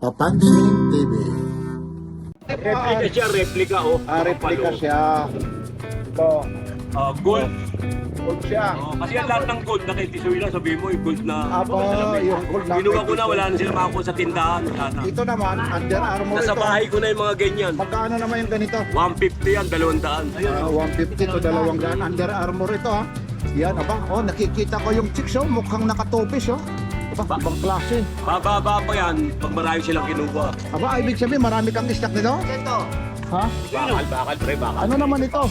Papansin TV. Replica siya, replica oh. Replika siya. Ito, Gold. gold siya. Kasi yan lahat ng gold na kay Tisoy lang, sabihin mo yung gold na Apo, yung gold na Binuha kay ko na, Tisoy. wala na sila makakuha sa tindahan. Wala na. Ito naman, Under Armour Nasa ito. bahay ko na yung mga ganyan. Magkano naman yung ganito? 150 yan, 200. 150 to 200. Under Armour ito ha. Yan, aba. Oh, nakikita ko yung chicks oh. Mukhang nakatopis oh. Aba, ibang klase. Bababa pa yan pag marami silang kinuha. Aba, ibig sabihin marami kang stock nito? Ito. Ha? Bakal, pre, bakal. Ano naman ito?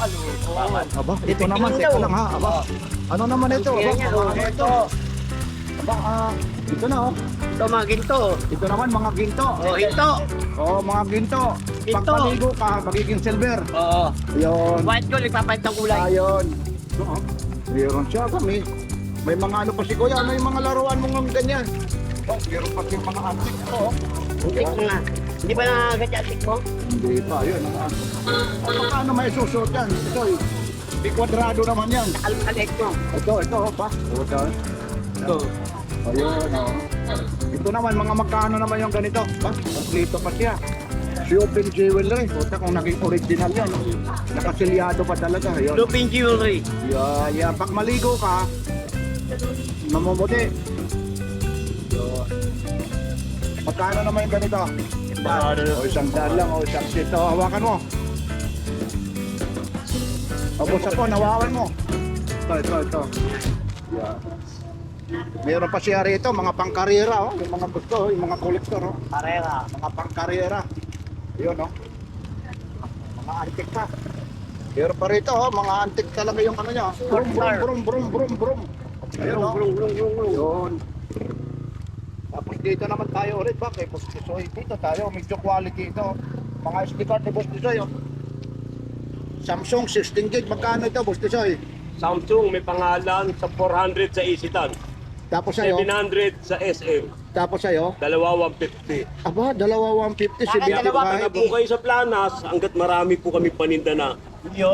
Aba, ito naman. Teka lang ha. Aba, ano naman ito? Aba, ano ito? Aba, ito na oh. Ito mga ginto. Ito naman mga ginto. Oh, ito. Oh, mga ginto. Ginto. Pagpaligo ka, magiging silver. Oo. Ayun. White gold, nagpapalit ng kulay. Ayun. Oo. Meron siya kami. May mga ano pa si Kuya. Ano yung mga laruan mo ng ganyan? Oh, meron pa siyang mga antik ko. Oh. Tik na. Hindi pa nakagadya tik mo? Hindi pa, yun. Ano paano may susot yan? Ito, di kwadrado naman yan. Alkalek mo. Ito, pa. Ito. Ayun, oh. Ito naman, mga magkano naman yung ganito? Ba? Kompleto pa siya. Si Open Jewelry. Puta kung naging original yan. Nakasilyado pa talaga. Ayun. Lupin jewelry. Yeah. Pag maligo ka, mamumuti. Yun. Magkano naman yung ganito? O isang daan lang, o isang sito. Hawakan mo. O busa po, nawawan mo. Ito. Yeah. Meron pa siya rito, mga pangkarera, oh. Yung mga gusto, oh. Yung mga kolektor, oh. Karera. Mga pangkarera. Yun, oh. Mga antik pa. Meron pa rito, oh. Mga antik talaga yung ano niya. Brum. Ayun, oh. Yun. Tapos dito naman tayo ulit ba kay Boss Tisoy. Dito tayo, medyo quality ito. Mga SD card ni Boss Tisoy, oh. Samsung 16 gig, magkano ito Boss Tisoy? Samsung may pangalan sa 400 sa Isitan, Tapos sa'yo, 700 sa SM, tapos sa'yo, dalawa 150. aba, dalawa 150, Bakit 75. dalawa? Kaya po kayo sa Planas, hanggat marami po kami paninda na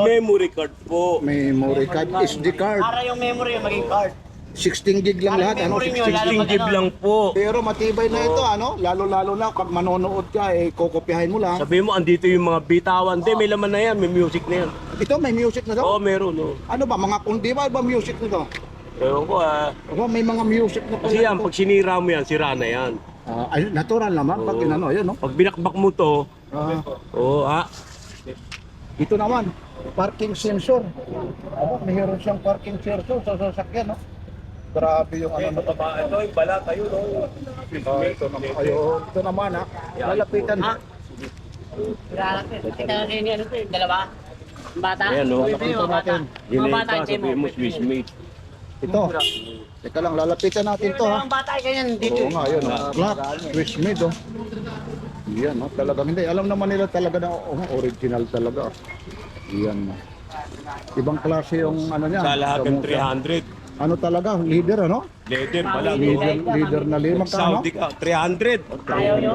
memory card po. Memory card, SD card. Para yung memory yung maging card. 16 gig lang lahat, ano? Memory nyo, 16 lalo 16 gig lang po. Pero matibay na ito, ano? Lalo-lalo na pag manonood ka, eh, kokopyahin mo lang. Sabihin mo, andito yung mga bitawan. Hindi, may laman na yan, may music na yan. Ito, may music na Oo, to? meron. Oh. Ano ba, mga kundi ba music na to? Ewan ko Aba, may mga music na pala. Kasi yan, ito. pag sinira mo yan, sira na yan. Ay, natural naman, pag Oo. inano, yun, no? Pag binakbak mo to, Ito naman, parking sensor. Aba, mayroon siyang parking sensor sa sasakyan, no? Grabe yung ano. ito yung balat, ayun, no. Ito naman, ha? Lalapitan. Tika na rin yan. Dalawa. Ang bata. Ayan, no. Ito yung bata. Mga Ginay bata, pa, hindi sabihin mo, Swiss made. Ito. Teka lang, lalapitan natin to, ha? Ang bata, ganyan. Dito. Oo nga, yun. Black, Swiss made, oh. Yan, oh. Talagang hindi. Alam naman nila talaga na original talaga. Yan. Ibang klase yung ano niya. Sa lahat ng gamutan. 300. Ano talaga? Leader, ano? Leather pala. Leader na lima. Magkano? Saudi ka, 300. Ayaw nyo.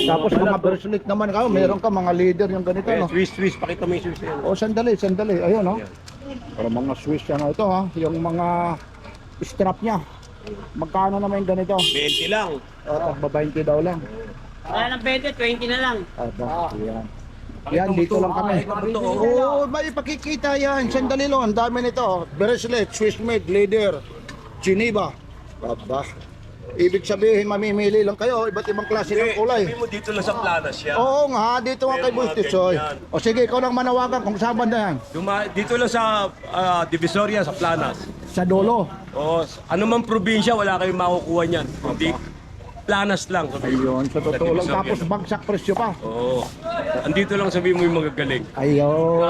Tapos mga bracelet naman ka, meron ka mga leader yung ganito, no? Swiss, pakita mo yung Swiss yan. O, sandali. Ayun, no? Para mga Swiss, ano ito, ha? Yung mga strap niya. Magkano naman yung ganito? 20 lang. O, tagba 20 daw lang. Wala ng 20, 20 na lang. Aba, yan. Yan, dito lang kami. Oo, may pakikita yan. Sandali lang, ang dami nito. Bracelet, Swiss made, leather, Geneva. Aba. Ibig sabihin, mamimili lang kayo. Iba't ibang klase ng kulay. Sabihin mo dito lang sa Planas yan. Oo nga, dito nga kay Meron Boss mga Tisoy. ganyan. O sige, ikaw lang manawagan kung saan banda yan. Dito lang sa Divisoria, sa Planas. Sa dulo. O, ano man probinsya, wala kayong makukuha niyan. Hindi, Planas lang. Ayun, sa totoo lang. Divisoria. Tapos bagsak presyo pa. Oo. Andito lang sabihin mo yung magagaling. Ayun,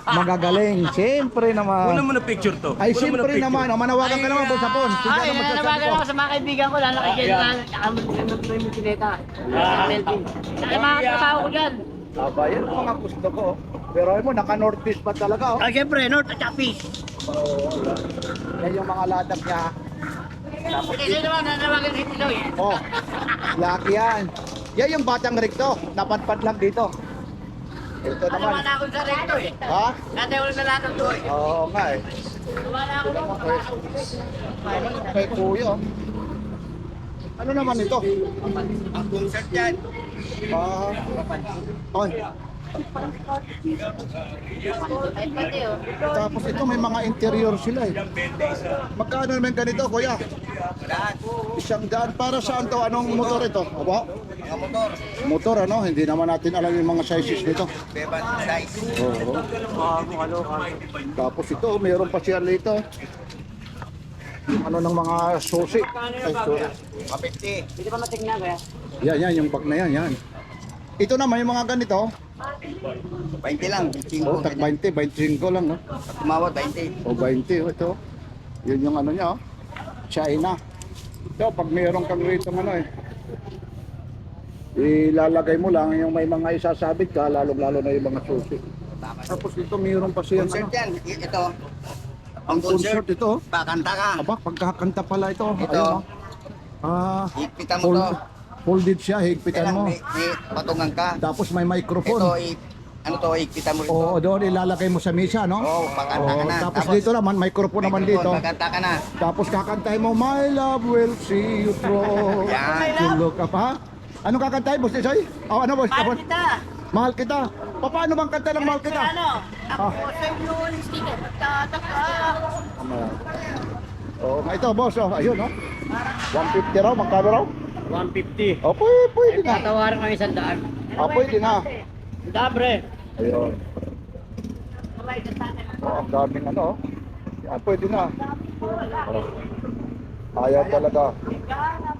magagaling. Siyempre Una naman. mo na picture to. Ay, Una mo na siyempre picture. naman. O, manawagan ka naman, Boss Apon. Sige Ay, na magsasabi nanawagan ko. ako sa mga kaibigan ko. Lalo kay Jenna. Tsaka may kineta. Melvin. Tsaka mga katrabaho ko dyan. Aba, yan ang mga gusto ko. Pero ayun mo, naka-northeast pa talaga. Oh. Ah, siyempre, North at saka Peace. Yan yung mga ladak niya. Kasi naman, nanawagan si Pinoy. Oh, laki yan. Yan yung batang recto. Napadpad lang dito. Ito Ano naman. na ako sa recto eh. Ha? Dati ako sa lahat ng doy. Oo nga eh. Wala ako. Kay Kuya. Ano naman ito? Ang concert yan. Ay. Tapos ito may mga interior sila eh. Magkano naman ganito, kuya? Daan. 100 para saan to? Anong motor ito? Aba? Mga motor. Motor ano? Hindi naman natin alam yung mga sizes nito. Beban size. Oo. Tapos ito, mayroon pa siya dito. Yung ano ng mga susi. Ay, sorry. 50. Hindi pa matignan kaya. Yan, yung bag na yan, yan. Ito naman yung mga ganito. 20 lang. 25. Oh, tag 20, 25 lang, no? At tumawad, 20. O 20, ito. Yun yung ano niya, oh. China. Ito, pag mayroon kang rito ano eh. Ilalagay mo lang yung may mga isasabit ka, lalo-lalo na yung mga susi. Tapos dito mayroon pa siyang Concert ano. yan. Ito. Ang concert ito. Pakanta ka. Aba, pagkakanta pala ito. Ito. Ayun, oh. Higpitan mo to. Folded siya, higpitan mo. May patungan ka. Tapos may Ito, microphone. ano to, higpitan mo rin to. Oo, doon ilalagay mo sa misa, no? Oo, pakanta ka na. Tapos dito naman, microphone naman dito. Pakanta ka na. Tapos kakantahin mo, My love will see you through. Yan. To look up, ha? Anong kakantahin, Boss Tisoy? Oh, ano, Boss? Mahal kita. Mahal kita. Paano bang kanta ng mahal kita? Ano? Ako sa inyo ulit sticker. Tataka. Oh, ito, Boss, oh. Ayun, oh. 150 raw, magkano raw? 150. Oh, pwede na. Tatawaran kami 100. Pwede na. Dabre. Ayun. Oh, ang daming ano, oh. Yan, pwede na. Oh. Ayaw talaga.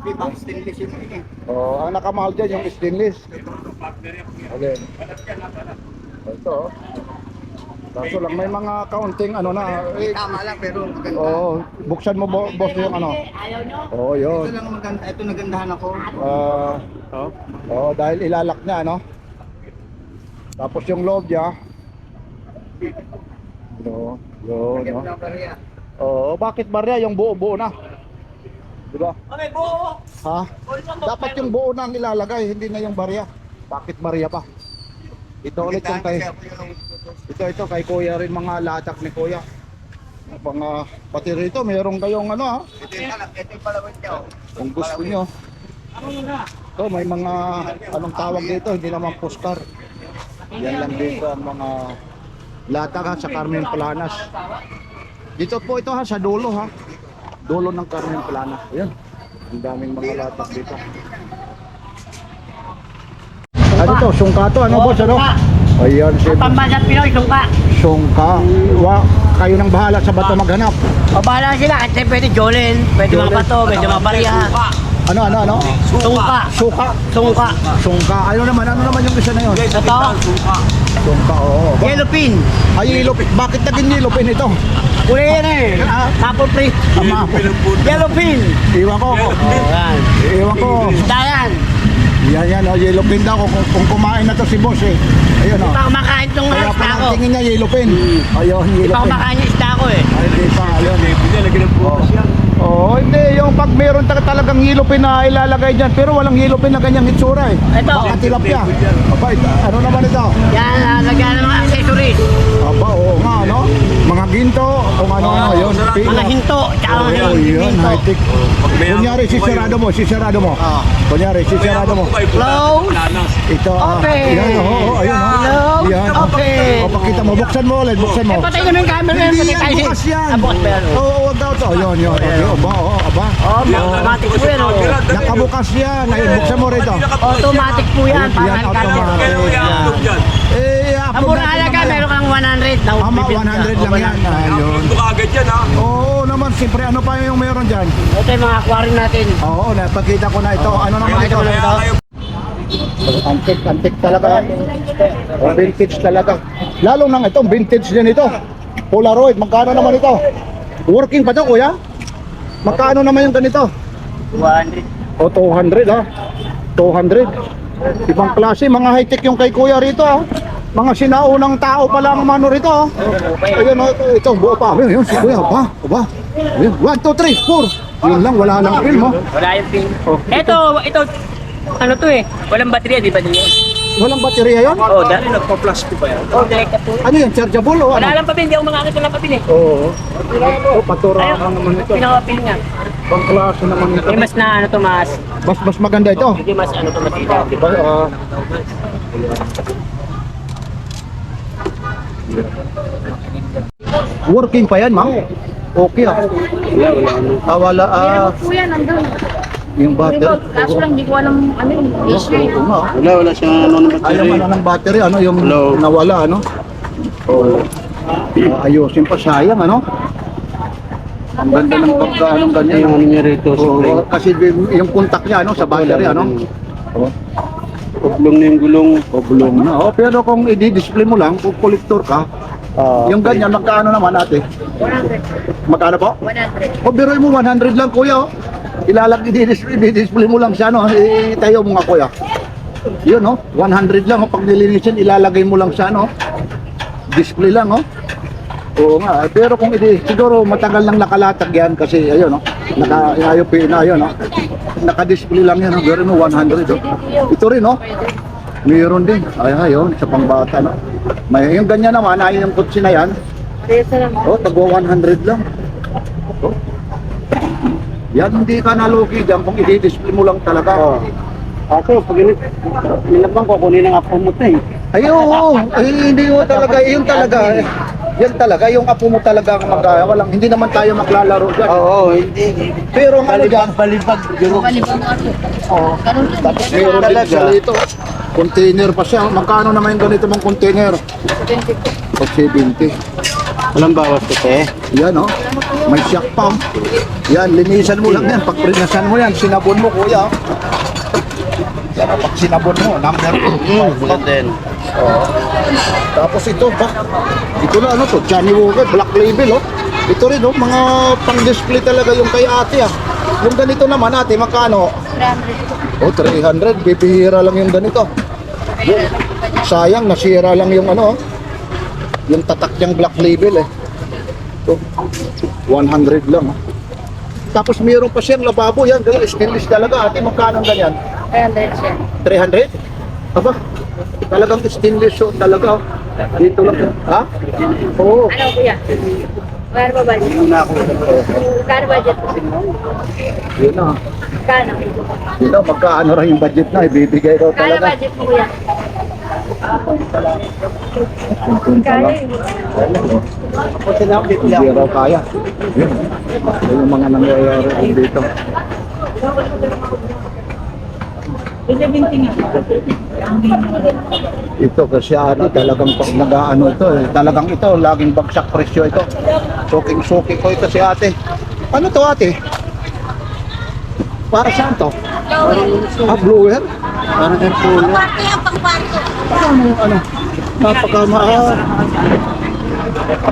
May box stainless yun eh. Oh, ang nakamahal dyan yung stainless. Okay. Ito, oh. Kaso lang may mga kaunting ano na. Tama lang pero maganda. Oh, buksan mo boss yung ano. Ayaw nyo? Oh, yun. Ito lang maganda. Ito nagandahan ako. Dahil ilalak niya, ano? Tapos yung loob niya. No, no. Oh, bakit barya yung buo-buo na? Diba? Okay, buo. Ha? Dapat yung buo na ang ilalagay, hindi na yung barya. Bakit barya pa? Ito ulit yung kay ito kay Kuya rin, mga latak ni Kuya. Mga pati rito, meron kayong ano, ha? Ito yung palawin niya. Kung gusto nyo. Ito, may mga anong tawag dito, hindi naman postcard. Yan lang dito ang mga latak, ha, sa Carmen Planas. Dito po ito, ha, sa dulo, ha. Dulo ng Carmen Planas. Ayan. Ang daming mga latak dito. Ano to? Sungka to? Ano, boss? Ano? Ayan, si Pambansang Pinoy, sungka. Sungka. Kayo nang bahala sa bato maghanap. O bahala sila, kasi pwede Jolin, pwede mga bato, pwede mga barya. Ano? Sungka. Suka. Sungka. Sungka. Ano naman yung isa na yun? Ito, Sungka, oo. yellow pin. Ay, yellow pin. Bakit naging yellow pin ito? Kulay yan eh. Maple tree. Ama. Yellow pin. Iwan ko. Yan. Iwan ko. Dayan. Yan, oh, yellow pin daw. Kung kumain na to si boss eh. Ayun, Hindi oh. pa kumakain itong Kaya isda pa ko. ang tingin niya yellow pin. Ayun, Hindi yellow pa pin. kumakain yung isda ko eh. Ay, hindi pa. Ayun. Hindi, lagyan ng butas yan. Oo, hindi. Yung pag meron talagang yellow pin na ilalagay dyan. Pero walang yellow pin na ganyang itsura eh. Ito. Baka tilapia. Aba, ano naman ito? Yan, lagyan ng mga accessories. Aba, oo nga, no? Mga ginto, kung ano-ano, yun. Mga hinto, tsaka mga Oo, yun, hinto. high-tech. Kunyari, sisirado mo. Kunyari, sisirado mo. Close. Ito, Open. yan, oo, ayun, oh. Close. Yan, Open. O, pakita mo, buksan mo ulit, buksan mo. Eh, patay naman yung camera yan. Hindi Patay yan, tayo. bukas yan. Bukas ba yan? Oo, wag daw to. Yun. Aba, aba. Automatic po yan. Nakabukas yan. Ayun, buksan mo rito. Automatic po yan. Yan, Parang automatic. Kaya mo i-upload yan. Ang mura halaga, meron kang 100. Ama, 100 lang yan. Ayun. Ito agad yan ha. Oo naman, siyempre, ano pa yung meron dyan? Ito yung mga aquarium natin. Oo, napakita ko na ito. Ano naman ito? Kaya kayo Antik talaga. O, vintage talaga. Lalo nang itong vintage din ito. Polaroid, magkano naman ito? Working pa to, kuya? Magkano naman yung ganito? 100. O, 200 ha? 200. Ibang klase, mga high-tech yung kay kuya rito ha? Mga sinaunang tao pa lang mano rito ha? Ayun o, ito, buo pa. Ayun, si kuya, aba. Ayun, 1, 2, 3, 4. Yun lang, wala lang film, oh. Wala yung pin. Oh. Ito, ano to eh. Walang baterya, di ba din? Walang baterya yun? Oh, dahil nagpa-plus ko pa yan. Oh, direkta po. Ano yun? Chargeable o Wala ano? lang pabili, hindi ako makakita ng pabili. Oo. Oh, patura ka naman ito. Pinakapil nga. Pang klase naman ito. May mas na ano to, mas. Mas maganda ito. Hindi mas ano to, mas ito. Diba? Working pa yan, ma'am? Okay ah. Wala Po yan, nandun. yung battery. Remote. Kaso lang, hindi ko alam ano yung issue. Oo nga. Wala siyang ano na Ayaw ano ng battery, ano yung nawala, ano? Oo. Ayusin pa, sayang, ano? Ang ganda ng pagkaanong ganyan. Yung ano niya rito, Oo, kasi yung contact niya, ano, sa battery, ano? Oo. Oblong na yung gulong. Oblong na. Oh, pero kung i-display mo lang, kung collector ka, yung ganyan, magkaano naman ate? 100. Magkano po? 100. O, biroy mo, 100 lang, kuya, oh. I-display mo lang siya, no? Itayo mo nga, kuya. Yun, no? 100 lang, oh. Pag nilinisin, ilalagay mo lang siya, no? Display lang, oh. Oo nga, pero kung siguro matagal lang nakalatag yan kasi ayun, no? Ayun, no? Naka-display lang yan, no? Pero no, 100, oh. Ito rin, no? Mayroon din. Ayun, sa pangbata, no? May yung ganyan naman, ayun yung kutsi na yan. Resa lang. Oh, tagwa 100 lang. Oh. Yan, hindi ka nalugi dyan kung i-display mo lang talaga. Ako, pag nilabang ko, kunin ang apo mo tayo. Ay, oo, ay, hindi mo talaga, yun talaga. Yan talaga, yung apo mo talaga ang walang, hindi naman tayo maglalaro dyan. Oo, hindi. Pero ang ano dyan, Balibag. Balibang ako. oo. Ganun din. Tapos meron din siya dito. Container pa siya. Magkano naman yung ganito mong container? 70. O 70. Walang bawas ko, te. Yan, oh. May shock pump. Yan, linisan mo lang yan. Pag prinasan mo yan, sinabon mo, kuya. Yan, oh, pag sinabon mo, number 2. Bulat din. Tapos ito, ito na ano to, Johnny Walker, Black Label, oh. Ito rin, oh, mga pang-display talaga yung kay ate, ah. Yung ganito naman, ate, magkano? 300. Oh, 300, bibihira lang yung ganito. Sayang, nasira lang yung ano, oh. Yung tatak niyang Black Label, eh. Ito, 100 lang, oh. Tapos mayroon pa siyang lababo, yan, stainless talaga, ate, magkano ang ganyan? 300 siya. 300? Aba, talagang stainless yun talaga. Dito lang. Ha? Oo. Ano kuya? Kano ba budget? Kano budget? Yun na. Kano? Yun na, magkaano rin yung budget na. Ibibigay daw Kano talaga. budget mo kuya? Kano Hindi raw kaya. Yun. Yun yung mga nangyayari dito. Ito kasi ano, talagang pag nag-ano ito, eh, talagang ito, laging bagsak presyo ito. Suking-suki ko ito si ate. Ano to ate? Para saan to? Ah, blower? Para kang blower. Kwarto yan, pang kwarto. Ano yung ano? Napakamahal.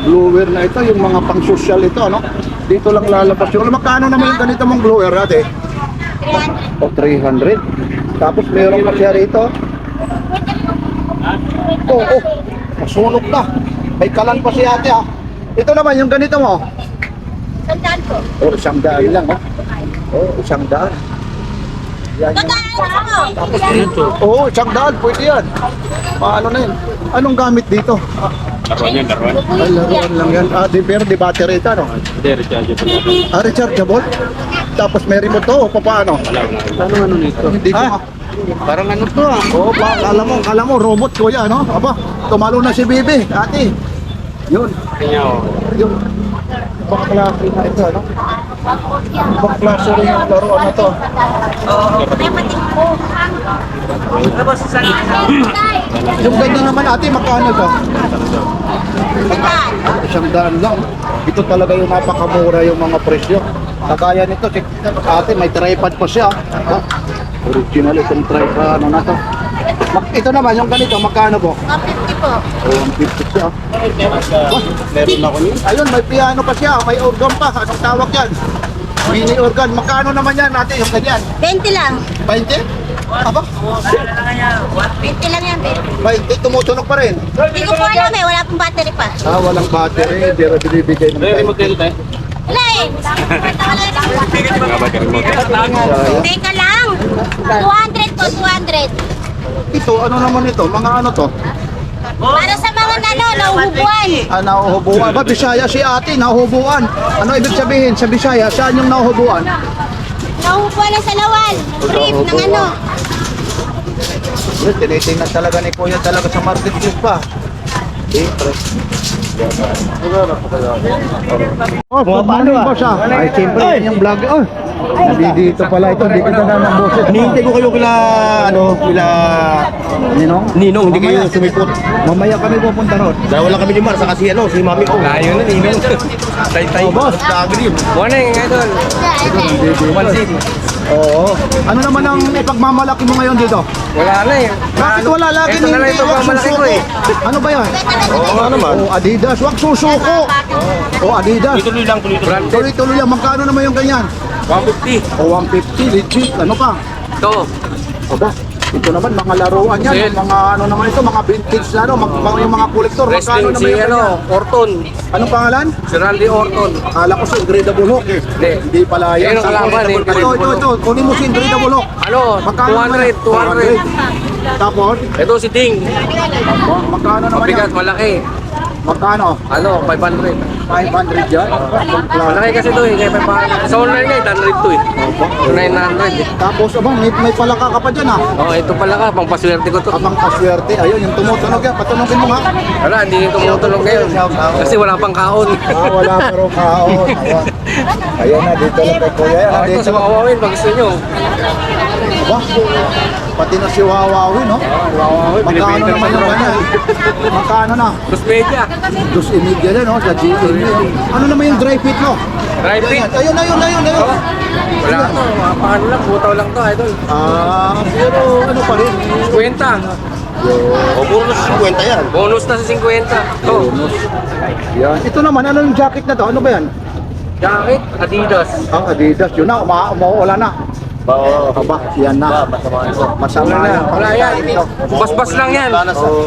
Blower na ito, yung mga pang-social ito, ano? Dito lang lalabas yung... Magkano naman yung ganito mong blower ate? 300. O 300. Tapos meron pa siya rito. Oh, masunog na. May kalan pa si ate ah. Ito naman yung ganito mo. Sandaan ko. Oh, 100 lang oh. Oh, 100. Yan yan. Tapos dito. Oh, 100, pwede yan. Paano na yun? Anong gamit dito? Laruan yan, laruan. Ay, laruan lang yan. Ah, pero di battery ito, no? Hindi, rechargeable. Ah, rechargeable? Tapos may remote to, o paano? Ano ano nito? Hindi ko Parang ano to ah. Oo, kala mo, robot kuya, no? Aba, tumalo na si Bibi, ate. Yun, Kanya oh. yun. Ibang klase na ito, no? Ibang klase rin yung laruan na to. Yung ganyan naman ate, magkano to? 100 lang. Ito talaga yung napakamura yung mga presyo. Kagaya nito, ate, may tripod pa siya. Ah, original itong tripod, ano na to? Ito naman, yung ganito, magkano po? 150 po. Oh, 150 siya. Meron ako niyo. Ayun, may piano pa siya, may organ pa. Anong tawag yan? Mini organ. Magkano naman yan natin yung ganyan? 20 lang. 20? Aba? 20 lang yan, 20. 20, tumutunog pa rin. Hindi ko po alam eh, wala pong battery pa. Ah, walang battery, hindi rin binibigay ng May remote kayo tayo. Wala eh. Mga ba remote? Teka lang. 200 po, 200. Ito, ano naman ito? Mga ano to? Para sa mga nauhubuan. Nahuhubuan. Ba, Bisaya si ate, nahuhubuan. Ano ibig sabihin sa Bisaya? Saan yung nahuhubuan? Nauhubuan na sa lawal. Brief ng ano. Tinitingnan talaga ni Kuya talaga sa marketplace pa. Siyempre. Oh, paano ba siya? Ay, siyempre, yan yung vlog. Oh, dito pala ito. Hindi kita na ng boses. Hinihintay ko kayo kila, Ninong? Ninong, hindi kayo sumipot. Mamaya kami pupunta ron. Dahil wala kami ni Mar, saka si Mami ko. Layo na, Ninong. Tay-tay. Oh, boss. Morning, idol. Pansin. Oo. Ano naman ang ipagmamalaki mo ngayon dito? Wala na eh. Bakit wala lagi Ito na lang ito Huwag pamalaki ko susuko. eh. Ano ba yan? Oo nga naman. Oh, Adidas. Huwag susuko. Oh, Adidas. Tuloy lang, tuloy. Tuloy-tuloy yan. Magkano naman yung ganyan? 150. O 150, legit. Ano pa? Ito. Aba, ito naman mga laruan yan. Sale. Mga ano naman ito, mga vintage na ano, yung mga kolektor. Magkano Wrestling naman si yung ganyan? Orton. Anong pangalan? Si Randy Orton. Akala ko si Incredible Hulk eh. Hindi pala yan. Ayun ang kalaban eh. Ito. Kunin mo si Incredible Hulk. Ano? Magkano naman? 200. Tapos, Ito si Ding. magkano naman Mabigat, yan? malaki. Magkano? Ano? 500. 500 yan? Malaki kasi ito eh. Kaya 500. Sa online nga, 800 to eh. 900 eh. Tapos, abang, may palaka ka pa dyan ha. Oh, ito pala ka. Pang paswerte ko to. Abang paswerte. Ayun, yung tumutunog yan. Patunogin mo ha. Wala, hindi nito tumutulong ngayon. Kasi wala pang kaon. Wala pero kaon. Ayan na, dito lang kay Kuya. Yan, Oh, ito dito. sa Wawawin, pag gusto nyo. Aba, pati na si Wawawin, no? Magkano naman yung ganyan? Magkano na? Plus media. 2.5 yan, no? Sa GM. Ano naman yung dry fit mo? Dry fit. Ayun. Wala to. Paano lang, butaw lang to, idol. Pero ano pa rin? 50. O, puro na sa 50 yan. Bonus na sa 50. To. Yan. Ito naman, ano yung jacket na to? Ano ba yan? Jacket, Adidas. Adidas. Yun na, umuulan na. Aba, yan na. Masama yan. Wala yan. Basbas lang yan.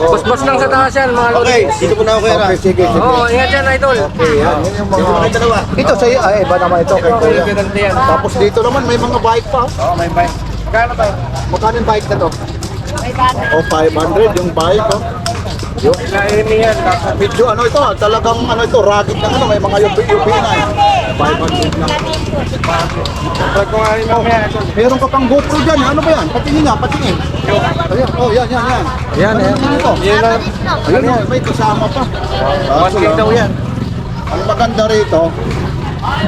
Basbas lang sa taas yan, mga lodi. Okay, dito muna ako kaya. Okay, sige. Oo, ingat yan, idol. Yan yung mga... Ito sa'yo, ay iba naman ito kay Kuya. Ganito yan. Tapos dito naman may mga bike pa. Oo, may bike. Kano ba? Magkano yung bike na to? O 500 yung bike. Oh. Yun. Kaini yan. Medyo ano ito, talagang ano ito, rugged na ano, may mga yupi na eh. 500 na. Pag kung ano yung mamaya. Meron ka pang GoPro dyan, ano ba yan? Patingin nga, patingin. Ayan, oh yan. Yan, Ano naman ito? Yan lang. Ayun, may kasama pa. Mas cake daw yan. Ang maganda rito,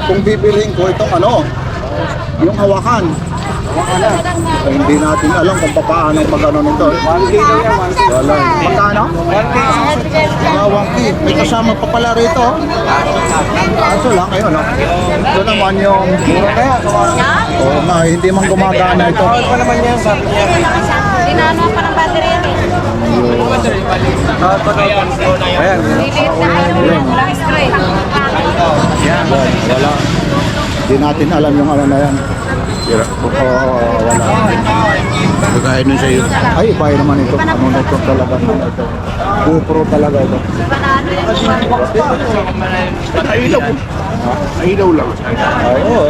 kung bibilhin ko itong ano, yung hawakan. Eh, hindi natin alam kung paano mag-ano nito. 1K daw yan, 1K. Wala. Magkano? 1K. May kasama pa pala rito. Kaso lang, ayun. Ito naman yung... Mura kaya. Oo nga, hindi man gumagana ito. Ano pa naman yan, sabi niya. Dinano pa ng battery yan eh. Ayan. Lilit na ano lang straight. Wala. Hindi natin alam yung ano na yan. Wala. Magkakain nun sa'yo. Ay, iba naman ito. Ano na ito talaga. GoPro talaga ito. Ayaw lang. Ay, oo.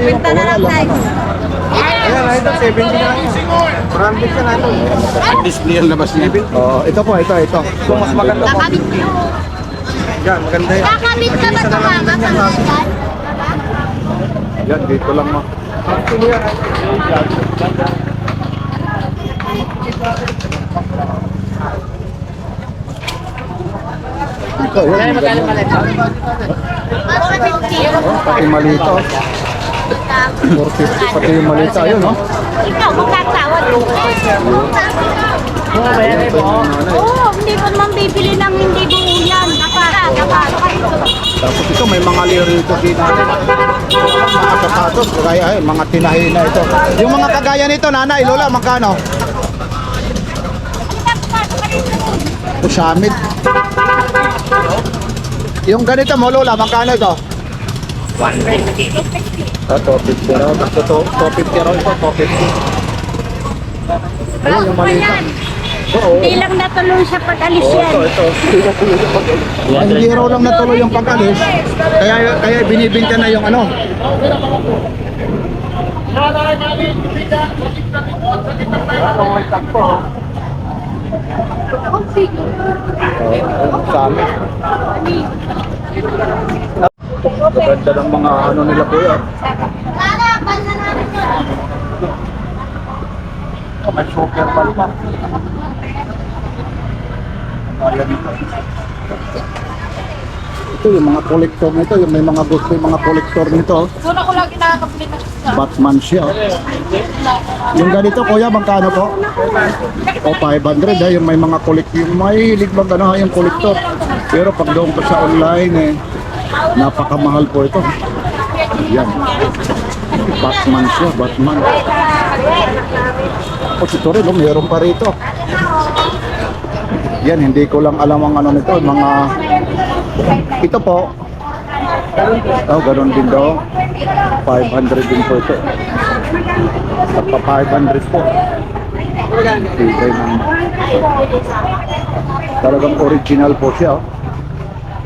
Pinta na lang tayo. Ayan, idol, 70 na lang. Branded ka na, idol. Display ang labas niya. Oh, ito po, ito. Kung mas maganda po. Kakabit ka. Yan, maganda yan. Kakabit ka ba ito mama? Yan, dito lang mo. Ito, yun. Magkano pala ito? Pati malito. 450 pati yung malita. Ayun, no? Ikaw, magkatawad. Oo, hindi ko naman bibili ng hindi buo yan. Naparo kayo. Tapos ito, may mga lirito dito. Mga sapatos, kagaya, mga tinahin na ito. Yung mga kagaya nito, nanay, lola, magkano? Usamit. Yung ganito mo, lola, magkano ito? 150. 250 raw. 250 raw ito, 250. Ayun, yung malita. Oo. Hindi lang natuloy sa pag-alis yan. Hindi raw lang natuloy yung pag-alis. Kaya binibinta na yung ano. Sa amin. Ganda ng mga ano nila kuya. May super ball pa. Ayan ito. Ito yung mga kolektor nito, yung may mga gusto yung mga kolektor nito. Una ko lagi nakakapili ng Batman siya. Yung ganito kuya, magkano po? O 500 yung may mga kolektor, yung mahilig bang ano yung kolektor. Pero pag doon pa sa online napakamahal po ito. Yan. Batman siya, Batman. O ito rin, meron pa rito. Yan, hindi ko lang alam ang ano nito, mga ito po. Oh, ganoon din daw. 500 din po ito. Pagka 500 po. Bigay ng talagang original po siya.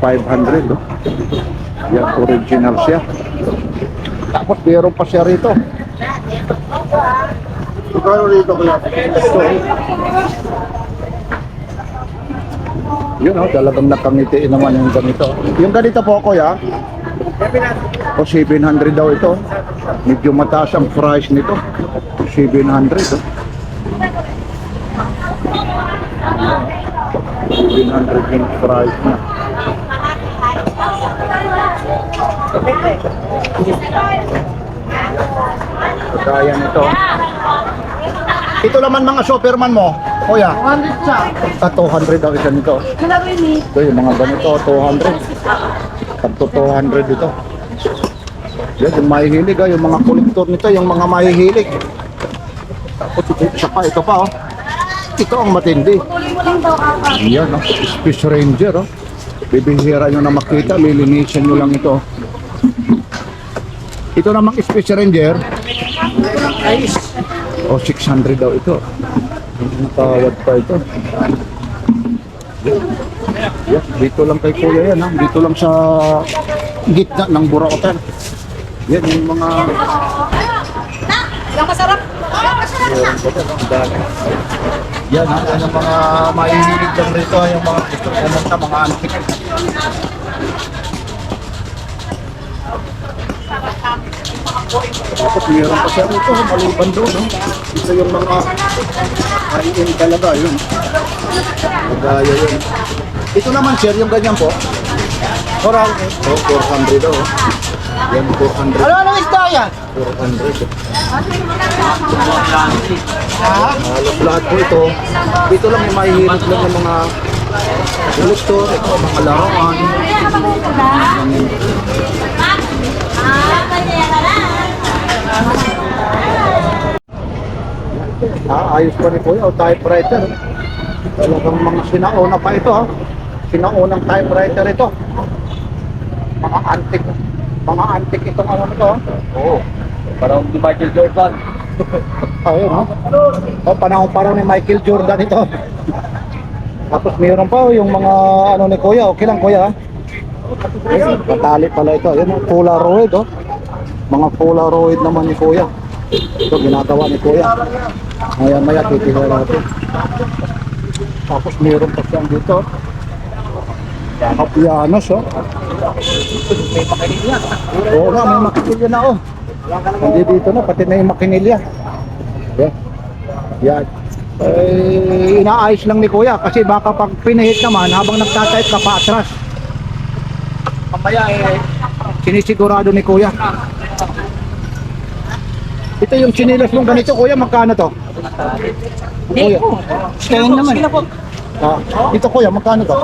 500. Oh. Yan, original siya. Tapos meron pa siya rito. Magkano rito kaya? Yun talagang nakangiti naman yung ganito. Yung ganito po kuya, o 700 daw ito. Medyo mataas ang price nito. 700 oh. 700 yung price na. Kaya nito. Ito naman mga Superman mo, kuya. 200 siya. 200 daw isa nito. Ito yung mga ganito, 200. Pagto 200 ito. Yan, yung mahihilig yung mga kolektor nito, yung mga mahihilig. Tapos ito pa oh. Ito ang matindi. Yan oh, Space Ranger oh. Bibihira nyo na makita, lilinisan nyo lang ito. Ito namang Space Ranger. O 600 daw ito. Nakawad pa ito. Yan, dito lang kay kuya yan ha. Dito lang sa gitna ng Burautan. Yan yung mga Yung masarap. yan ha, yan yung mga mahihilig lang rito ha, yung mga gusto pumunta, mga antique. Tapos meron pa siya rito, maliban doon no? Ito yung mga high-end talaga yun. Magaya yun. Ito naman sir, yung ganyan po 400. Oh, 400 daw. Yan 400. Anong isda yan? 400. Halos lahat po ito. Dito lang yung mahihilig lang ng mga kolektor, ito, mga laruan. Ayos pa ni Kuya, o typewriter. Talagang mga sinauna pa ito ha. Sinaunang typewriter ito. Mga antique itong ano nito ha. Oo. Parang di Michael Jordan. Ayun ha. O, panahon parang ni Michael Jordan ito. Tapos mayroon pa yung mga ano ni Kuya. Okay lang Kuya ha. Patali pala ito. Yun, Polaroid oh. Mga Polaroid naman ni Kuya. Ito ginagawa ni Kuya. Maya titira natin. Tapos meron pa siyang dito. Kapianos oh. May makinilya. Oo nga, may makinilya na oh. Hindi dito na, pati na yung makinilya. Yan. Yan. Inaayos lang ni Kuya kasi baka pag pinihit naman habang nagtatype ka pa atras. Mamaya sinisigurado ni Kuya. Ito yung sinilas mong ganito Kuya, magkano to? Kuya. Kaya naman. Ito Kuya, magkano to?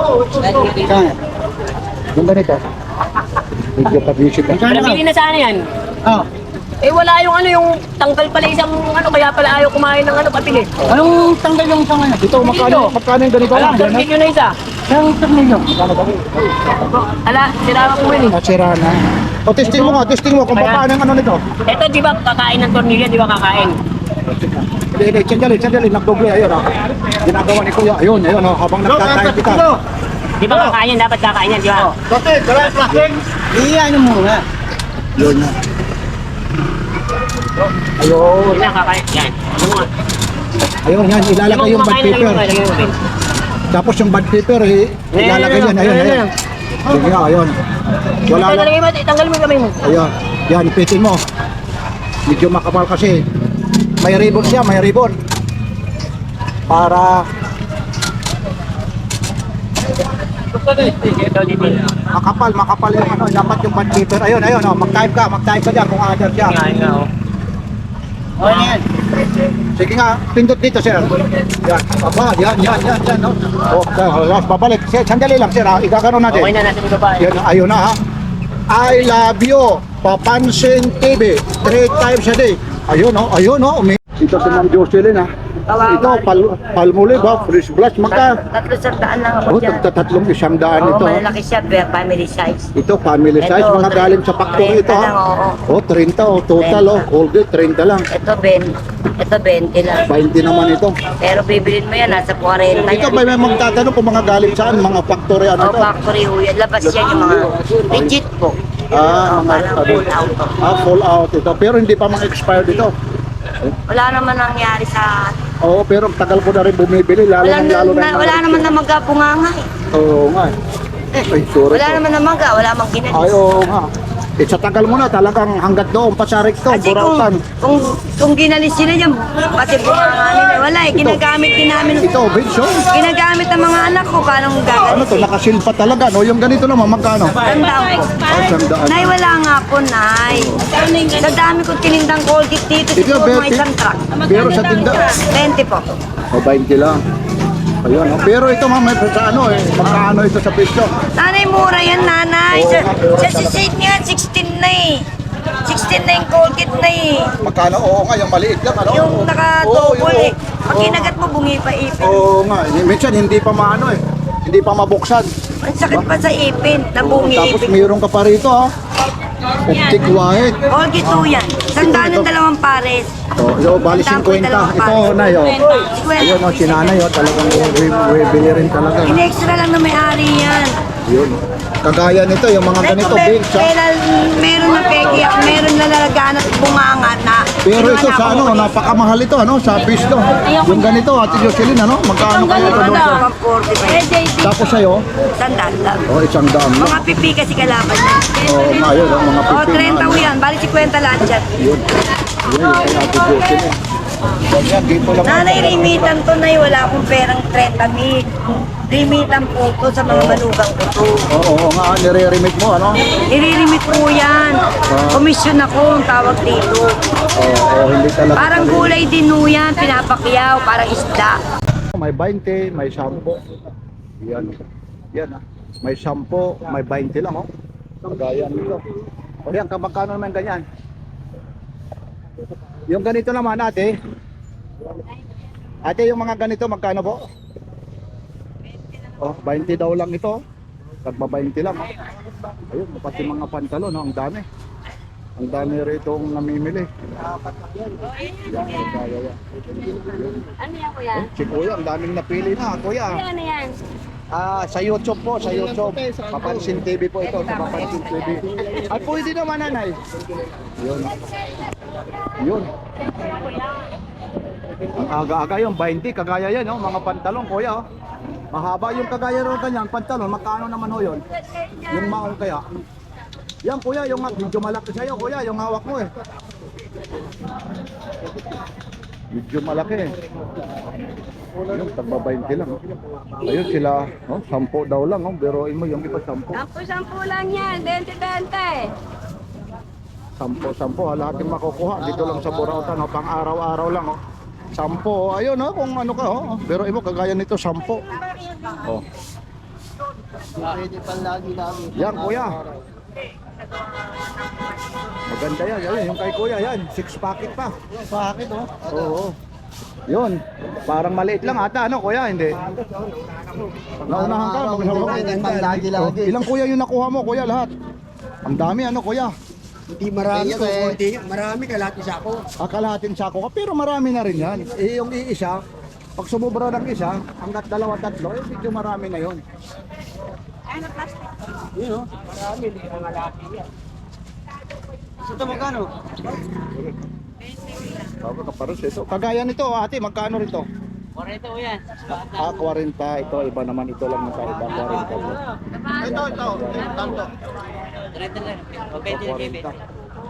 Kaya. Yung ganito. Medyo pag-isip ka. Pili na sana yan. Oh. Eh wala yung ano, yung tanggal pala isang ano, kaya pala ayaw kumain ng ano, papili. Anong tanggal yung sa ngayon? Ito, magkano yung ganito? Alam, Yan, ha? tornilyo na isa. Yung tornilyo. Magkano ba? Ala, sira ko yun eh. Sira na. O, testing mo kung Ayan. paano yung ano nito. Ito di ba kakain ng tornilyo, di ba kakain? Hindi, sandali, nagdoble, ayun ha. Ginagawa ni Kuya, ayun, oh, habang nagtatayip kita. Di ba kakain yan, dapat kakain yan, di ba? Iyan mo muna. Yun na. Ayun. Yun na, kakain. Yan. Ano nga? Ayun, yan, ilalagay yung bad paper. Tapos yung bad paper, ilalagay yan. Ayun. Sige nga, ayun. Wala na. Tanggal mo yung kamay mo. Ayun, yan, ipitin mo. Medyo makapal kasi. May ribbon siya, may ribbon. Para makapal yung ano, dapat yung bad paper. Ayun, oh, mag-type ka dyan kung other siya. Yan. Sige nga, pindot dito, sir. Yan, aba, yan, no? Oh, babalik. Sir, sandali lang, sir, ha? Igagano natin. Okay na natin yung babae. Yan, ayun na, ha? I love you, Papansin TV, 3 times a day. Ayun, oh. Ito si Ma'am Jocelyn, ha? Ito, palmolive, ha? Fresh brush, magka. 300 lang ako Oh, dyan. tatlong $100 Oo, ito. malalaki siya, family size. Ito, family size, Ito, mga galing sa factory 30 ito, ha? lang, oo. Oh, 30, oh, total, oh. All day, 30 lang. Ito 20 lang. 20 naman ito. Pero bibilin mo yan, nasa 40 Ito yan. ba may magtatanong kung mga galing saan, mga factory ano O to? factory ho yan, labas yan yung mga legit po. Ah, Parang full out po. full out ito. Pero hindi pa mga expired ito. Wala naman nangyari sa... Oo, pero tagal ko na rin bumibili, lalo na. Wala naman na magkapunganga eh. Oo nga. Ay, sorry Wala po. naman na maga, wala mang ginalis. Ay, oo nga. Eh, sa tagal mo na, talagang hanggat doon, pasarik to, Kasi burautan. kung ginalis sila dyan, pati bunganga nila, wala eh. Ginagamit din namin. Ito, Vince, oh. Ginagamit ng mga anak ko, kanong Ano gagalis to, eh. nakasilpa talaga, no? Yung ganito naman, magkano? Tandaan po. Ay, $100. Nay, wala nga po, Nay. Sa dami ko tinindang Colgate dito, Ito, siguro mga 20. isang truck. Pero sa tinda, 20 po. o 20 lang. Ayun, oh. Pero ito, ma'am, may sa ano eh, magkano ito sa presyo? Nanay, mura yan, nanay. Sa sisate niya, 16 na eh. 16 na yung Colgate na eh. Magkano? Oo nga, yung maliit lang, ano? Yung Oo, naka-double yung- eh. Pag kinagat mo, bungi pa ipin. Oo nga, minsan hindi pa maano eh. Hindi pa mabuksan. Ang sakit pa sa ipin, na bungi Tapos ipin. mayroon ka pa rito ha. Optic white. Colgate 2 yan. Sandaan ng dalawang pares. So, bali 50. Ito na yun. Ayun o, sinanay o. Talagang bibili rin talaga. In-extra lang na may-ari yan. Yun. Kagaya nito, yung mga ganito, Vince ha. Meron na peki, meron na nalaganat bunganga na. Pero ito sa ano, napakamahal ito, ano, sa fish to. Yung ganito, Ate Jocelyn, ano, magkano kayo ito doon sa... 45. Tapos sa'yo, Sandaan lang. oh, 100 lang. Mga pipi kasi kalaban niya. Oo nga yun, ang mga O, pipi. 30 ho yan. Bali 50 lahat yan. Yun. Yun, yung kay Ate Jocelyn. Yan, dito lang. Nanay, rimitan to na wala akong perang 30 mil. Rimitan po to sa mga manugang ko to. Oo nga, nire-remit mo, ano? Iririmit po yan. Komisyon ako ang tawag dito. Oo, hindi talaga. Parang gulay din ho yan, pinapakyaw, parang isda. May 20, may 10. Yan. Yan ah. May 10, may 20 lang oh. Kagaya nito. O yan, magkano naman ganyan? Yung ganito naman ate. Ate, yung mga ganito magkano po? Oh, 20 daw lang ito. Tagba 20 lang. Oh. Ayun, pati mga pantalon, oh, ang dami. Ang dami rito ang namimili. Yan, kaya yan. Ano yan, kuya? Si Kuya, ang daming napili na, Kuya. Ano yan? Sa YouTube po, sa YouTube. Papansin TV po ito, sa Papansin TV. At pwede naman nanay. Yun. Yun. Ang aga-aga yung 20, kagaya yan, oh, mga pantalon, Kuya. Oh. Mahaba yung kagaya ron ganyan, pantalon, magkano naman ho yun? Yung maong kaya. Yan, Kuya, yung medyo malaki sa'yo, Kuya, yung hawak mo eh. Medyo malaki eh. Ayun, tagba 20 lang. Oh. Ayun sila, oh, 10 daw lang. Oh. Biruin mo yung iba 10. 10 lang yan, 20-20. 10, lahat yung makukuha. Dito lang sa Burautan, oh, pang araw-araw lang. Oh. 10, oh. Ayun, oh, kung ano ka. Oh. Biruin mo, kagaya nito, 10. Oh. Yan, Kuya. Maganda yan, yan. Yung kay Kuya, yan. 6 packet pa. Packet, oh. Oo. Yun. Parang maliit lang ata, ano, Kuya? Hindi. Naunahan ka. Oh, ilang Kuya yung nakuha mo, Kuya, lahat? Ang dami, ano, Kuya? Hindi marami ko, konti. Marami kalahating sako. Kalahating sako ka, pero marami na rin yan. Eh, yung iisa, pag sumubra ng isa, hanggat 2-3, eh, medyo marami na yun. Yun, oh. Marami, hindi ka malaki yan. Ito magkano? Bago kaparos ito. Kagaya nito, ate, magkano rito? 40 yan. 40. Ito, iba naman. Ito lang nasa iba. 40. Ito. Tanto. 30 lang. Okay, 40.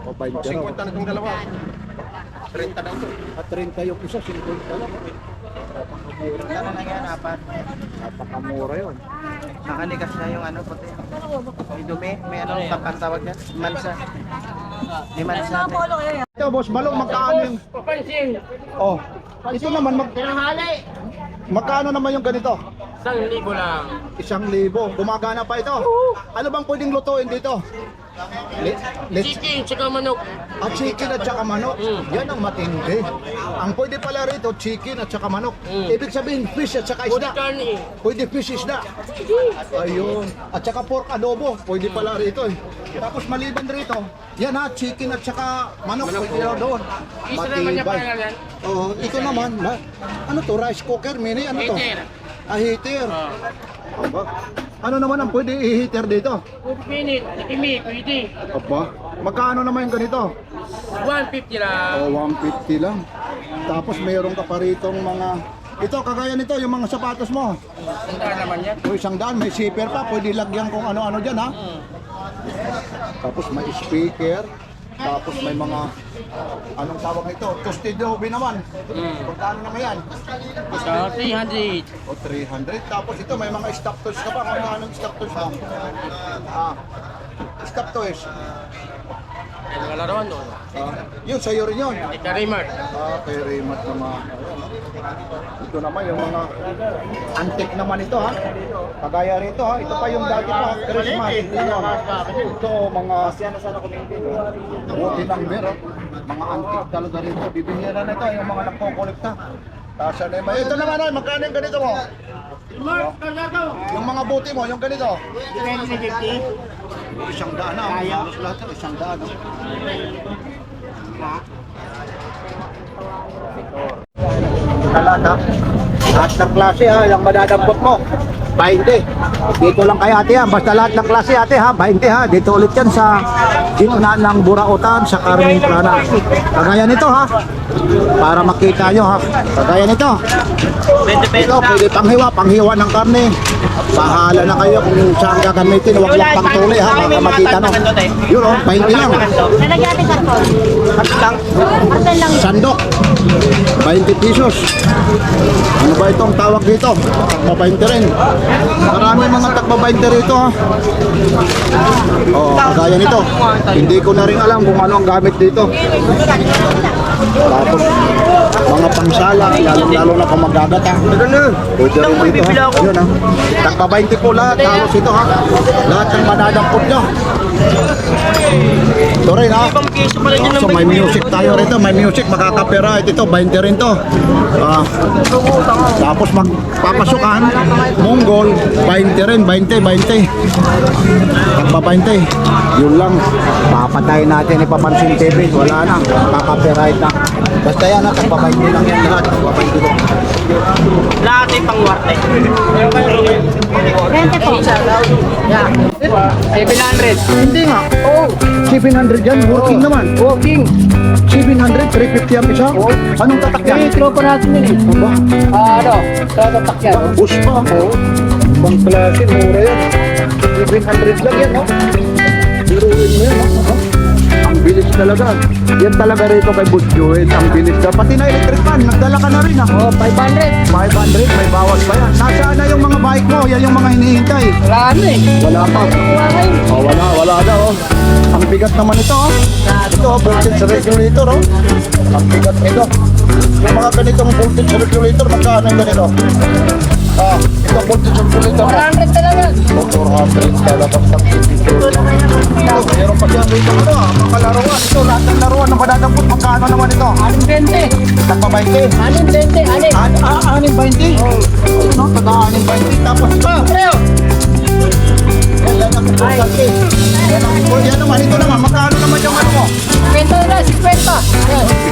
O 20 raw. 50 na itong dalawa. 30 na ito. At 30 yung isa, 50 lang. Ano na yan, apat? Napakamura yun. Nakalikas na yung ano, puti. May dumi, may ano, ang tawag yan? Mansa. May mansa. Ito, boss, balong magkano yung... Oh, ito naman, magkano naman yung ganito? 1,000 lang. 1,000. Gumagana pa ito. Ano bang pwedeng lutuin dito? Chicken, tsaka manok. At chicken at saka manok. Yan ang matindi. Ang pwede pala rito, chicken at saka manok. Ibig sabihin, fish at saka isda. Karni. Pwede fish isda. Ayun. At saka pork adobo. Pwede pala rito eh. Tapos maliban rito, yan ha, chicken at saka manok. Pwede na doon. Isa naman niya Matibay. pangalan. Oo, ito naman. Ano to? Rice cooker mini? Ano to? Heater. Heater. Aba. Ano naman ang pwede i-heater dito? 2 minute, ikimi, pwede. Aba. Magkano naman yung ganito? 150 lang. O, 150 lang. Tapos mayroon ka pa ritong mga... Ito, kagaya nito, yung mga sapatos mo. Sandaan naman yan. O, 100, may zipper pa. Pwede lagyan kung ano-ano dyan, ha? Tapos may speaker. Tapos may mga... Anong tawag nito? Toasted Hobi naman. Magkano naman yan? So, 300. O, 300. Tapos ito, may mga stop toys ka pa. Kung anong stop toys mo? Stop toys. Yung mga laruan, no? Yun, sa'yo rin yun. Ika Raymart. Kay Raymart naman. Ito naman yung mga antique naman ito, ha. Kagaya rito, ha. Ito pa yung dati pa, Christmas. Ito, mga buti ng beer, ha. Mga antique talaga rito. Bibigyan na ito, yung mga nagko-kolekta. Tasya na yung ito naman, ay, magkano yung ganito mo? Yung mga buti mo, yung ganito. 100 na, halos lahat, 100 na. Talata. Lahat ng klase ha, yung madadampot mo. 20. Dito lang kay ate ha, basta lahat ng klase ate ha, 20 ha. Dito ulit yan sa gitna ng Burautan sa Carmen Plana. Kagaya nito ha, para makita nyo ha. Kagaya nito. Ito, pwede panghiwa ng karne. Bahala na kayo kung saan gagamitin. Huwag lang pang tuli ha, baka makita no. Yun o, 20 lang. Nalagyan natin karton. Karton lang. Sandok, 20 pesos. Ano ba itong tawag dito? O 20 rin. Marami mga takba 20 rito ha. O, kagaya nito. Hindi ko na rin alam kung ano ang gamit dito. Tapos, mga pangsala, lalo na kung magagata. Pwede rin dito ha. Ayun ha. Takba 20 po lahat. Halos ito ha. Lahat ng madadampot nyo. Ito rin ha. So may music tayo rito, may music, makaka-copyright ito, 20 rin to. Tapos magpapasukan, Mongol, 20 rin, 20. Takpa 20. Yun lang, papatay natin ipapansin TV, wala na, makaka-copyright na. Basta yan ha, takpa 20 lang yan lahat, takpa 20 lang. Lahat ay pangwarte. 20 po. 700. Hindi nga, 700 yan, working naman. Walking. 700, 350 ang isa. Anong tatak yan? Tropo natin yun eh. Aba, Ano? Tatak yan. bus pa. Ibang klase, mura yan. 700 lang yan, no? Biruin mo yan, no? Ang bilis talaga. Yan talaga rito kay Boss Joel. Ang bilis ka. Pati na electric fan, nagdala ka na rin, ha? 500. 500, may bawas pa yan. Nasaan na yung mga bike mo? Yan yung mga hinihintay. Wala na eh. Wala pa. Oh, wala na, oh. Ang bigat naman ito, oh. Ito, voltage regulator, oh. Ang bigat nito. Yung mga ganitong voltage regulator, magkano yung ganito? Ito voltage regulator, oh. 400 talaga. 400, talagang ito, meron pa siya dito, ano, mga laruan. Ito, lahat ng laruan na madadampot, magkano naman ito? 620. Tagpa 20. 620. 620? Oo. Ano, taga 620. Tapos ito. Yan ang importante. Yan naman, ito naman, magkano naman yung ano mo? 50 na, 50.